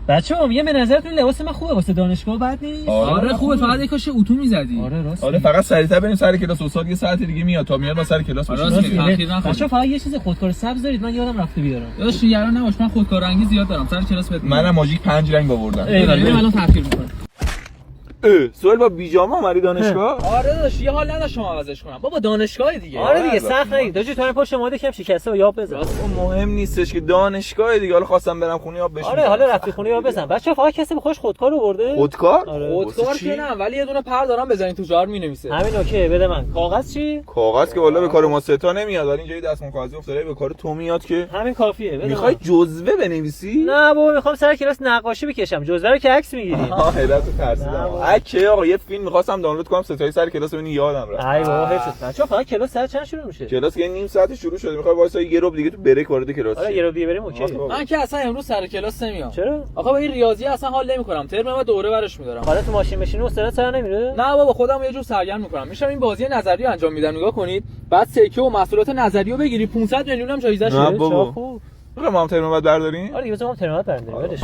بچه‌ها میگم به نظرتون لباس من خوبه واسه دانشگاه بد نیست؟ آره خوبه، فقط یه کاش اتو میزدی. آره راست. آره فقط سریعتر بریم سر کلاس، استاد یه ساعت دیگه میاد تا میاد ما سر کلاس بشیم. بچه‌ها فقط یه چیز خودکار سبز دارید، من یادم رفته بیارم. داداش نگران نباش، من خودکار رنگی زیاد دارم، سر کلاس بهت میگم. منم ماژیک 5 رنگ آوردم. بریم الان تغییر می‌کنم. سوال با بیجامه اومدی دانشگاه؟ آره داداش یه حال نداشتم عوضش کنم. بابا دانشگاه دیگه. آره دیگه سخت نگیر. داجی تو پشت ماده کم شکسته و یاب بزن. اون مهم نیستش که دانشگاه دیگه، حالا خواستم برم خونه یاب بشم. آره حالا رفتی خونه یاب بزن. بچه‌ها فقط کسی به خوش خودکار آورده؟ خودکار؟ آره. خودکار که نه، ولی یه دونه پر دارم بزنین تو جار می‌نویسه. همین اوکی بده من. کاغذ چی؟ کاغذ که والا به کار ما سه تا نمیاد، ولی اینجوری دستمون کاغذی افتاده به کار تو میاد که همین کافیه. بده. میخوای جزوه بنویسی؟ نه بابا میخوام سر کلاس نقاشی بکشم. جزوه رو که عکس میگیری. حیرت ترسیدم. اکی آقا یه فیلم می‌خواستم دانلود کنم ستایی سر کلاس ببینی یادم رفت. ای بابا حیف شد. بچه‌ها فقط کلاس ساعت چند شروع میشه؟ کلاس یه نیم ساعت شروع شده، میخوای وایسا یه ربع دیگه تو بریک وارد کلاس آره شی. یه رو دیگه بریم اوکی. من که اصلا امروز سر کلاس نمیام. چرا؟ آقا با این ریاضی اصلا حال نمی‌کنم. ترم بعد دوره برش می‌دارم. حالا تو ماشین بشینی استاد سر نمیره؟ نه بابا خودم یه جور سرگرم می‌کنم. میشم این بازی نظری انجام میدم، نگاه کنید. بعد سکه و محصولات نظریه بگیری 500 میلیون هم جایزه نه شه. بابا. خوب. ما هم ترم بعد برداریم؟ آره دیگه بذار ما ترمینال برنداریم ولش.